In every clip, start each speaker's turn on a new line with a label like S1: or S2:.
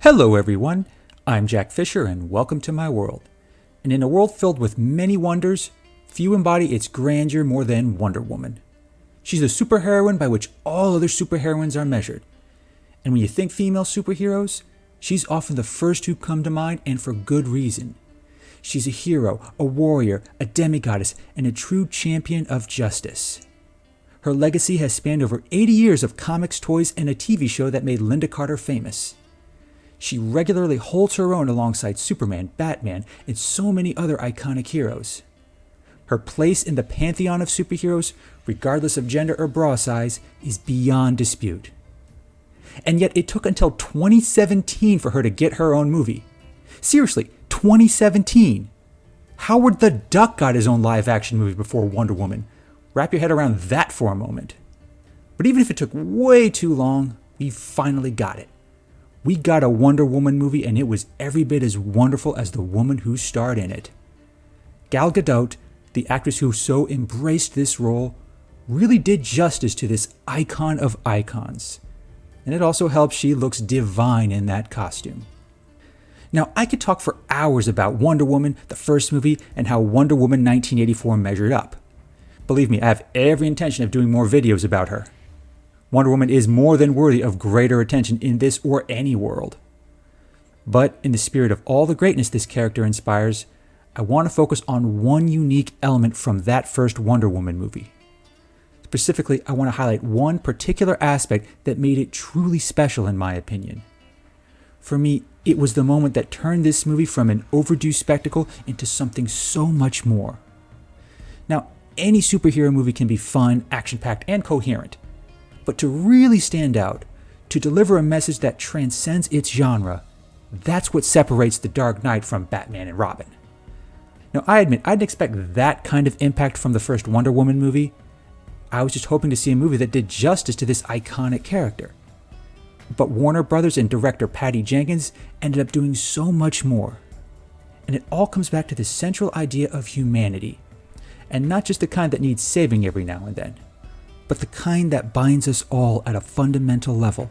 S1: Hello everyone, I'm Jack Fisher and welcome to my world. And in a world filled with many wonders, few embody its grandeur more than Wonder Woman. She's the superheroine by which all other superheroines are measured. And when you think female superheroes, she's often the first who come to mind, and for good reason. She's a hero, a warrior, a demigoddess, and a true champion of justice. Her legacy has spanned over 80 years of comics, toys, and a TV show that made Linda Carter famous. She regularly holds her own alongside Superman, Batman, and so many other iconic heroes. Her place in the pantheon of superheroes, regardless of gender or bra size, is beyond dispute. And yet it took until 2017 for her to get her own movie. Seriously, 2017! Howard the Duck got his own live-action movie before Wonder Woman. Wrap your head around that for a moment. But even if it took way too long, we finally got it. We got a Wonder Woman movie, and it was every bit as wonderful as the woman who starred in it. Gal Gadot, the actress who so embraced this role, really did justice to this icon of icons. And it also helps she looks divine in that costume. Now, I could talk for hours about Wonder Woman, the first movie, and how Wonder Woman 1984 measured up. Believe me, I have every intention of doing more videos about her. Wonder Woman is more than worthy of greater attention in this or any world. But in the spirit of all the greatness this character inspires, I want to focus on one unique element from that first Wonder Woman movie. Specifically, I want to highlight one particular aspect that made it truly special in my opinion. For me, it was the moment that turned this movie from an overdue spectacle into something so much more. Now, any superhero movie can be fun, action-packed, and coherent. But to really stand out, to deliver a message that transcends its genre, that's what separates The Dark Knight from Batman and Robin. Now, I admit, I didn't expect that kind of impact from the first Wonder Woman movie. I was just hoping to see a movie that did justice to this iconic character. But Warner Brothers and director Patty Jenkins ended up doing so much more. And it all comes back to the central idea of humanity. And not just the kind that needs saving every now and then, but the kind that binds us all at a fundamental level.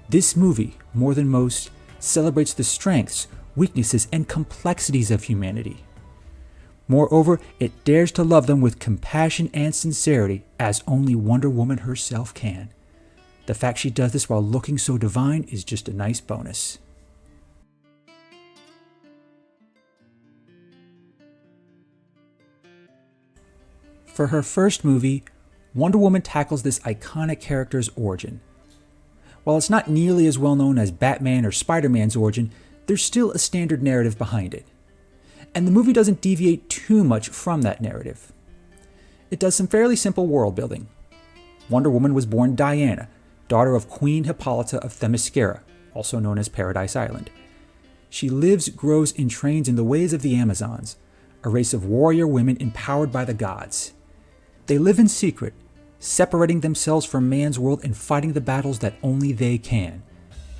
S1: This movie, more than most, celebrates the strengths, weaknesses, and complexities of humanity. Moreover, it dares to love them with compassion and sincerity as only Wonder Woman herself can. The fact she does this while looking so divine is just a nice bonus. For her first movie, Wonder Woman tackles this iconic character's origin. While it's not nearly as well known as Batman or Spider-Man's origin, there's still a standard narrative behind it. And the movie doesn't deviate too much from that narrative. It does some fairly simple world building. Wonder Woman was born Diana, daughter of Queen Hippolyta of Themyscira, also known as Paradise Island. She lives, grows, and trains in the ways of the Amazons, a race of warrior women empowered by the gods. They live in secret, separating themselves from man's world and fighting the battles that only they can.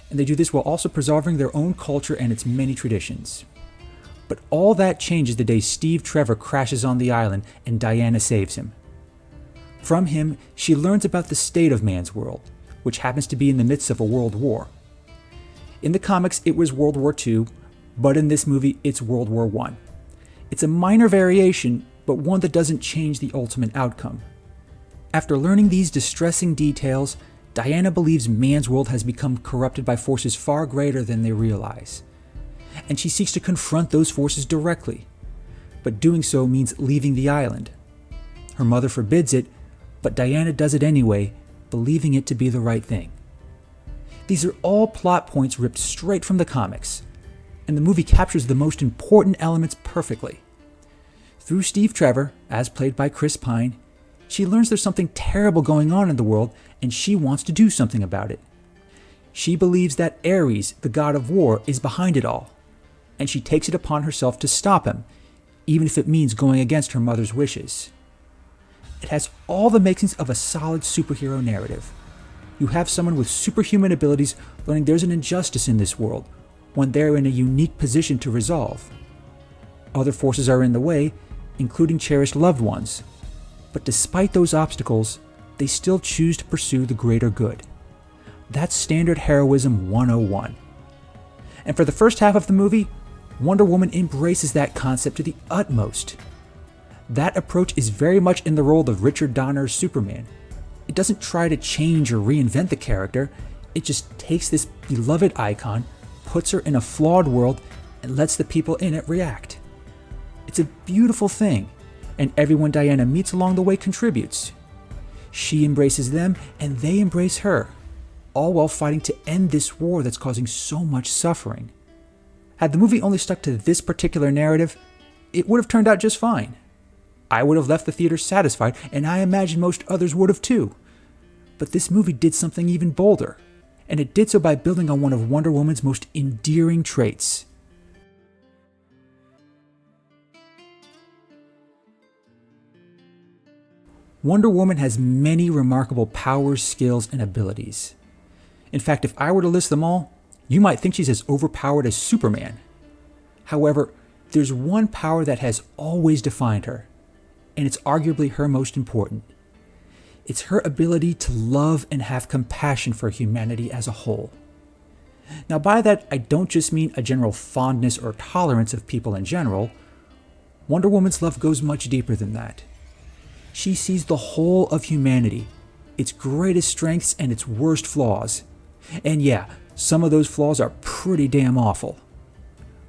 S1: And they do this while also preserving their own culture and its many traditions. But all that changes the day Steve Trevor crashes on the island and Diana saves him. From him, she learns about the state of man's world, which happens to be in the midst of a world war. In the comics, it was World War II, but in this movie, it's World War I. It's a minor variation, but one that doesn't change the ultimate outcome. After learning these distressing details, Diana believes man's world has become corrupted by forces far greater than they realize. And she seeks to confront those forces directly. But doing so means leaving the island. Her mother forbids it, but Diana does it anyway, believing it to be the right thing. These are all plot points ripped straight from the comics, and the movie captures the most important elements perfectly. Through Steve Trevor, as played by Chris Pine, she learns there's something terrible going on in the world, and she wants to do something about it. She believes that Ares, the god of war, is behind it all, and she takes it upon herself to stop him, even if it means going against her mother's wishes. It has all the makings of a solid superhero narrative. You have someone with superhuman abilities learning there's an injustice in this world, one they're in a unique position to resolve. Other forces are in the way, including cherished loved ones. But despite those obstacles, they still choose to pursue the greater good. That's standard heroism 101. And for the first half of the movie, Wonder Woman embraces that concept to the utmost. That approach is very much in the role of Richard Donner's Superman. It doesn't try to change or reinvent the character, it just takes this beloved icon, puts her in a flawed world, and lets the people in it react. It's a beautiful thing, and everyone Diana meets along the way contributes. She embraces them, and they embrace her, all while fighting to end this war that's causing so much suffering. Had the movie only stuck to this particular narrative, it would have turned out just fine. I would have left the theater satisfied, and I imagine most others would have too. But this movie did something even bolder, and it did so by building on one of Wonder Woman's most endearing traits. Wonder Woman has many remarkable powers, skills, and abilities. In fact, if I were to list them all, you might think she's as overpowered as Superman. However, there's one power that has always defined her, and it's arguably her most important. It's her ability to love and have compassion for humanity as a whole. Now, by that, I don't just mean a general fondness or tolerance of people in general. Wonder Woman's love goes much deeper than that. She sees the whole of humanity, its greatest strengths and its worst flaws. And yeah, some of those flaws are pretty damn awful.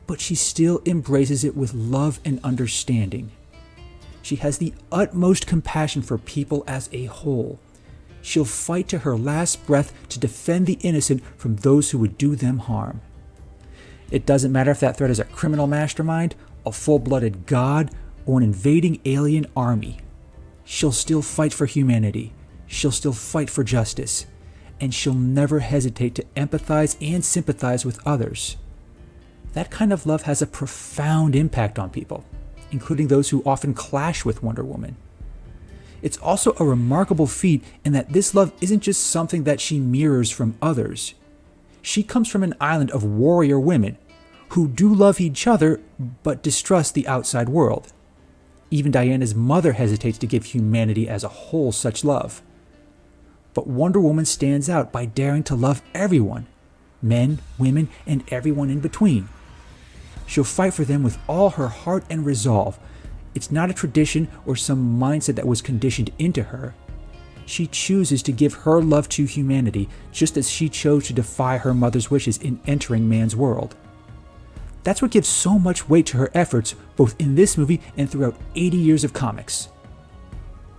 S1: But she still embraces it with love and understanding. She has the utmost compassion for people as a whole. She'll fight to her last breath to defend the innocent from those who would do them harm. It doesn't matter if that threat is a criminal mastermind, a full-blooded god, or an invading alien army. She'll still fight for humanity. She'll still fight for justice. And she'll never hesitate to empathize and sympathize with others. That kind of love has a profound impact on people, including those who often clash with Wonder Woman. It's also a remarkable feat in that this love isn't just something that she mirrors from others. She comes from an island of warrior women who do love each other but distrust the outside world. Even Diana's mother hesitates to give humanity as a whole such love. But Wonder Woman stands out by daring to love everyone, men, women, and everyone in between. She'll fight for them with all her heart and resolve. It's not a tradition or some mindset that was conditioned into her. She chooses to give her love to humanity just as she chose to defy her mother's wishes in entering man's world. That's what gives so much weight to her efforts, both in this movie and throughout 80 years of comics.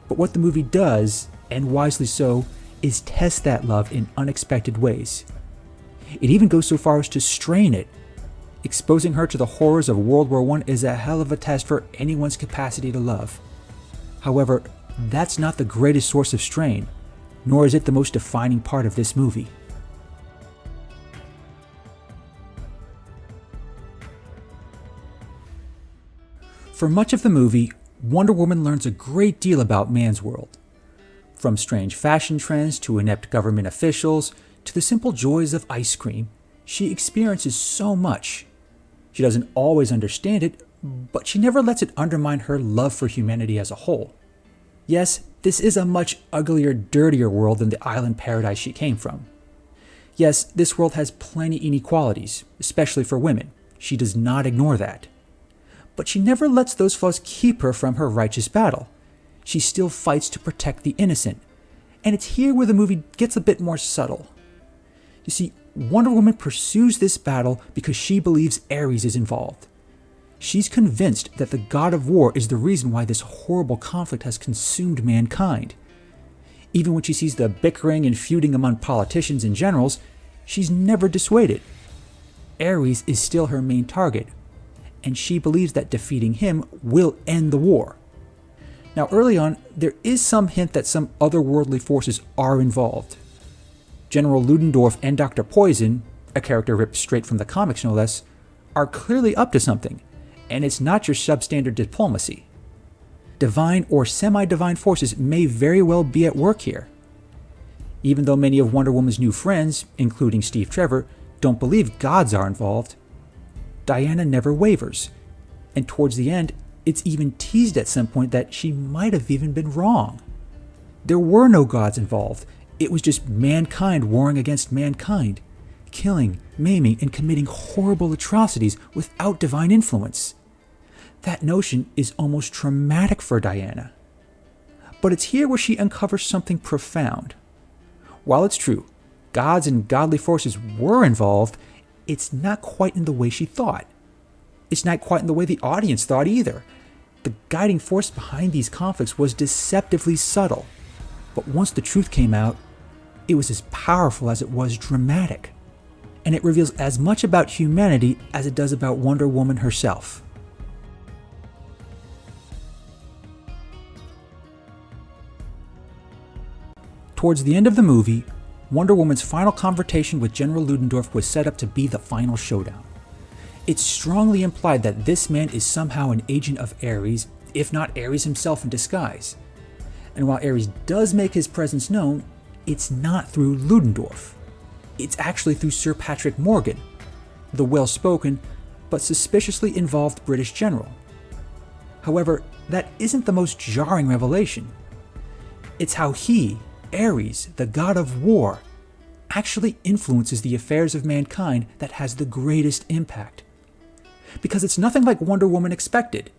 S1: But what the movie does, and wisely so, is test that love in unexpected ways. It even goes so far as to strain it. Exposing her to the horrors of World War I is a hell of a test for anyone's capacity to love. However, that's not the greatest source of strain, nor is it the most defining part of this movie. For much of the movie, Wonder Woman learns a great deal about man's world. From strange fashion trends to inept government officials to the simple joys of ice cream, she experiences so much. She doesn't always understand it, but she never lets it undermine her love for humanity as a whole. Yes, this is a much uglier, dirtier world than the island paradise she came from. Yes, this world has plenty inequalities, especially for women. She does not ignore that. But she never lets those flaws keep her from her righteous battle. She still fights to protect the innocent. And it's here where the movie gets a bit more subtle. You see, Wonder Woman pursues this battle because she believes Ares is involved. She's convinced that the god of war is the reason why this horrible conflict has consumed mankind. Even when she sees the bickering and feuding among politicians and generals, she's never dissuaded. Ares is still her main target, and she believes that defeating him will end the war. Now, early on, there is some hint that some otherworldly forces are involved. General Ludendorff and Dr. Poison, a character ripped straight from the comics no less, are clearly up to something, and it's not your substandard diplomacy. Divine or semi-divine forces may very well be at work here. Even though many of Wonder Woman's new friends, including Steve Trevor, don't believe gods are involved, Diana never wavers, and towards the end, it's even teased at some point that she might have even been wrong. There were no gods involved. It was just mankind warring against mankind, killing, maiming, and committing horrible atrocities without divine influence. That notion is almost traumatic for Diana. But it's here where she uncovers something profound. While it's true, gods and godly forces were involved, it's not quite in the way she thought. It's not quite in the way the audience thought either. The guiding force behind these conflicts was deceptively subtle. But once the truth came out, it was as powerful as it was dramatic. And it reveals as much about humanity as it does about Wonder Woman herself. Towards the end of the movie, Wonder Woman's final confrontation with General Ludendorff was set up to be the final showdown. It's strongly implied that this man is somehow an agent of Ares, if not Ares himself in disguise. And while Ares does make his presence known, it's not through Ludendorff. It's actually through Sir Patrick Morgan, the well-spoken but suspiciously involved British general. However, that isn't the most jarring revelation. It's how he, Ares, the god of war, actually influences the affairs of mankind that has the greatest impact. Because it's nothing like Wonder Woman expected,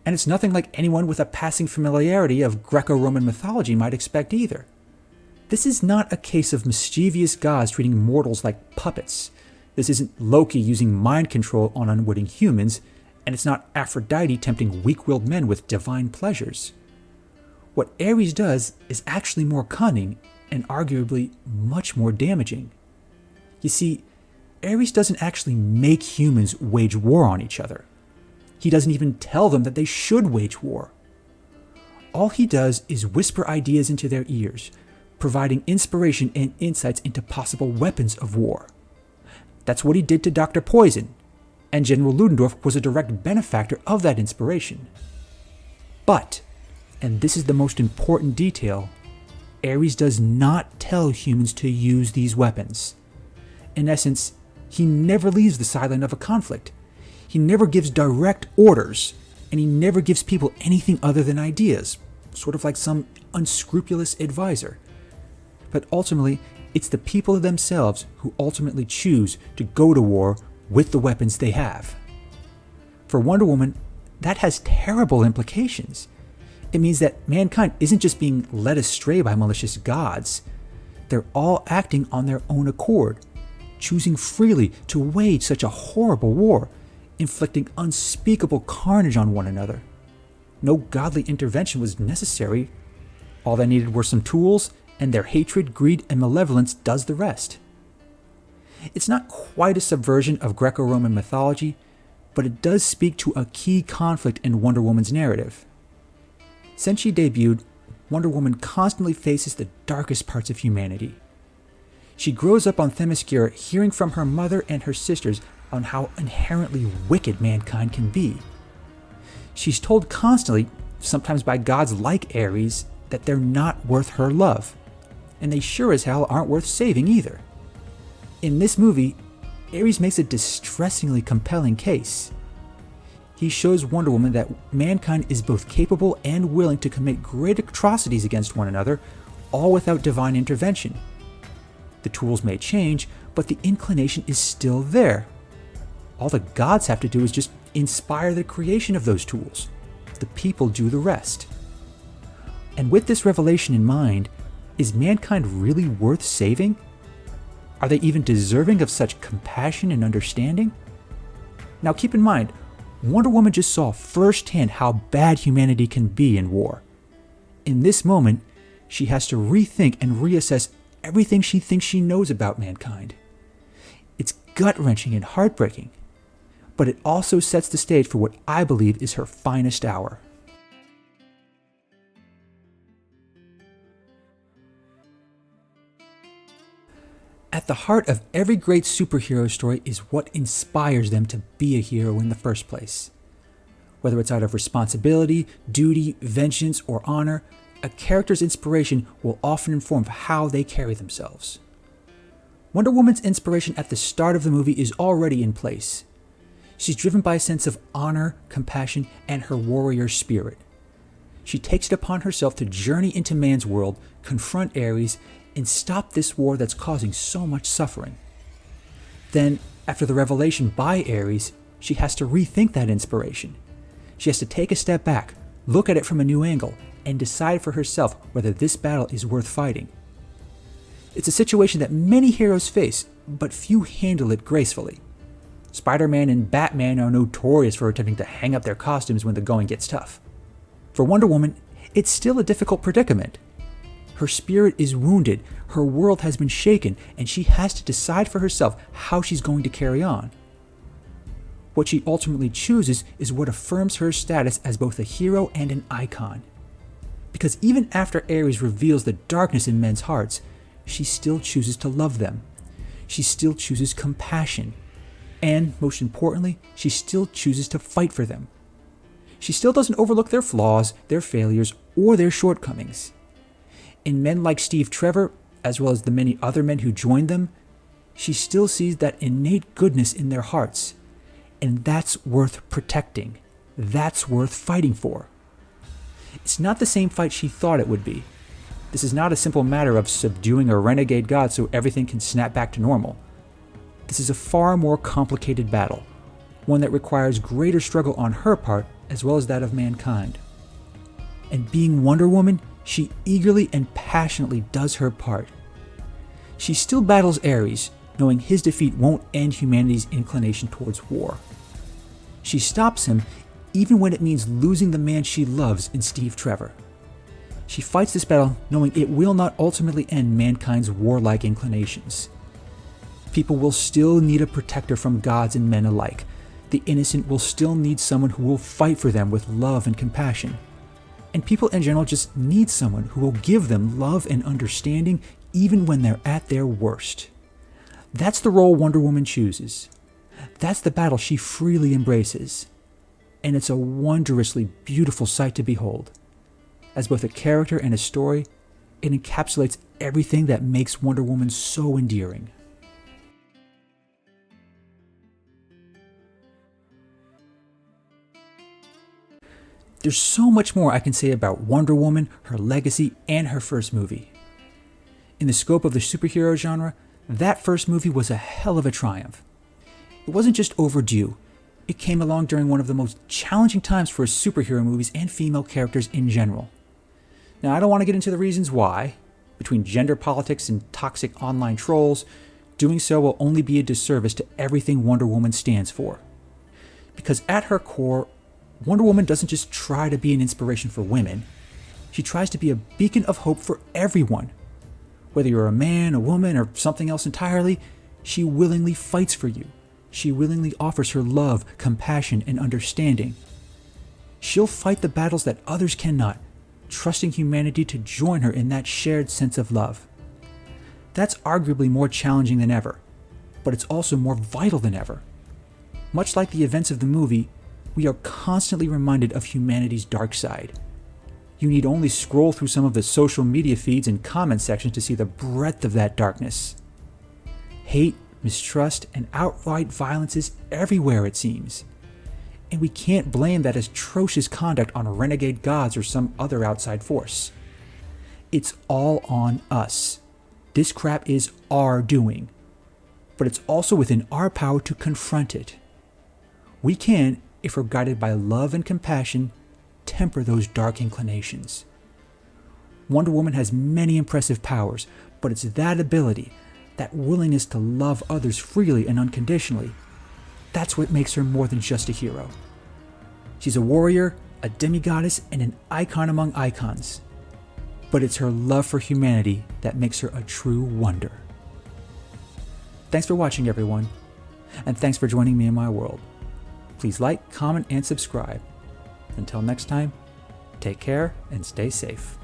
S1: and it's nothing like anyone with a passing familiarity of Greco-Roman mythology might expect either. This is not a case of mischievous gods treating mortals like puppets. This isn't Loki using mind control on unwitting humans, and it's not Aphrodite tempting weak-willed men with divine pleasures. What Ares does is actually more cunning and arguably much more damaging. You see, Ares doesn't actually make humans wage war on each other. He doesn't even tell them that they should wage war. All he does is whisper ideas into their ears, providing inspiration and insights into possible weapons of war. That's what he did to Dr. Poison, and General Ludendorff was a direct benefactor of that inspiration. But, and this is the most important detail, Ares does not tell humans to use these weapons. In essence, he never leaves the sideline of a conflict. He never gives direct orders, and he never gives people anything other than ideas, sort of like some unscrupulous advisor. But ultimately, it's the people themselves who ultimately choose to go to war with the weapons they have. For Wonder Woman, that has terrible implications. It means that mankind isn't just being led astray by malicious gods. They're all acting on their own accord, choosing freely to wage such a horrible war, inflicting unspeakable carnage on one another. No godly intervention was necessary. All they needed were some tools, and their hatred, greed, and malevolence does the rest. It's not quite a subversion of Greco-Roman mythology, but it does speak to a key conflict in Wonder Woman's narrative. Since she debuted, Wonder Woman constantly faces the darkest parts of humanity. She grows up on Themyscira hearing from her mother and her sisters on how inherently wicked mankind can be. She's told constantly, sometimes by gods like Ares, that they're not worth her love, and they sure as hell aren't worth saving either. In this movie, Ares makes a distressingly compelling case. He shows Wonder Woman that mankind is both capable and willing to commit great atrocities against one another, all without divine intervention. The tools may change, but the inclination is still there. All the gods have to do is just inspire the creation of those tools. The people do the rest. And with this revelation in mind, is mankind really worth saving? Are they even deserving of such compassion and understanding? Now keep in mind, Wonder Woman just saw firsthand how bad humanity can be in war. In this moment, she has to rethink and reassess everything she thinks she knows about mankind. It's gut-wrenching and heartbreaking, but it also sets the stage for what I believe is her finest hour. At the heart of every great superhero story is what inspires them to be a hero in the first place. Whether it's out of responsibility, duty, vengeance, or honor, a character's inspiration will often inform how they carry themselves. Wonder Woman's inspiration at the start of the movie is already in place. She's driven by a sense of honor, compassion, and her warrior spirit. She takes it upon herself to journey into man's world, confront Ares, and stop this war that's causing so much suffering. Then, after the revelation by Ares, she has to rethink that inspiration. She has to take a step back, look at it from a new angle, and decide for herself whether this battle is worth fighting. It's a situation that many heroes face, but few handle it gracefully. Spider-Man and Batman are notorious for attempting to hang up their costumes when the going gets tough. For Wonder Woman, it's still a difficult predicament. Her spirit is wounded, her world has been shaken, and she has to decide for herself how she's going to carry on. What she ultimately chooses is what affirms her status as both a hero and an icon. Because even after Ares reveals the darkness in men's hearts, she still chooses to love them. She still chooses compassion. And, most importantly, she still chooses to fight for them. She still doesn't overlook their flaws, their failures, or their shortcomings. In men like Steve Trevor, as well as the many other men who joined them, she still sees that innate goodness in their hearts. And that's worth protecting. That's worth fighting for. It's not the same fight she thought it would be. This is not a simple matter of subduing a renegade god so everything can snap back to normal. This is a far more complicated battle, one that requires greater struggle on her part as well as that of mankind. And being Wonder Woman, she eagerly and passionately does her part. She still battles Ares, knowing his defeat won't end humanity's inclination towards war. She stops him even when it means losing the man she loves in Steve Trevor. She fights this battle knowing it will not ultimately end mankind's warlike inclinations. People will still need a protector from gods and men alike. The innocent will still need someone who will fight for them with love and compassion. And people in general just need someone who will give them love and understanding even when they're at their worst. That's the role Wonder Woman chooses. That's the battle she freely embraces. And it's a wondrously beautiful sight to behold. As both a character and a story, it encapsulates everything that makes Wonder Woman so endearing. There's so much more I can say about Wonder Woman, her legacy, and her first movie. In the scope of the superhero genre, that first movie was a hell of a triumph. It wasn't just overdue, it came along during one of the most challenging times for superhero movies and female characters in general. Now, I don't want to get into the reasons why. Between gender politics and toxic online trolls, doing so will only be a disservice to everything Wonder Woman stands for. Because at her core, Wonder Woman doesn't just try to be an inspiration for women. She tries to be a beacon of hope for everyone. Whether you're a man, a woman, or something else entirely, she willingly fights for you. She willingly offers her love, compassion, and understanding. She'll fight the battles that others cannot, trusting humanity to join her in that shared sense of love. That's arguably more challenging than ever, but it's also more vital than ever. Much like the events of the movie, we are constantly reminded of humanity's dark side. You need only scroll through some of the social media feeds and comment sections to see the breadth of that darkness. Hate, mistrust, and outright violence is everywhere, it seems. And we can't blame that atrocious conduct on renegade gods or some other outside force. It's all on us. This crap is our doing. But it's also within our power to confront it. We can, if we're guided by love and compassion, temper those dark inclinations. Wonder Woman has many impressive powers, but it's that ability, that willingness to love others freely and unconditionally, that's what makes her more than just a hero. She's a warrior, a demigoddess, and an icon among icons. But it's her love for humanity that makes her a true wonder. Thanks for watching, everyone, and thanks for joining me in my world. Please like, comment, and subscribe. Until next time, take care and stay safe.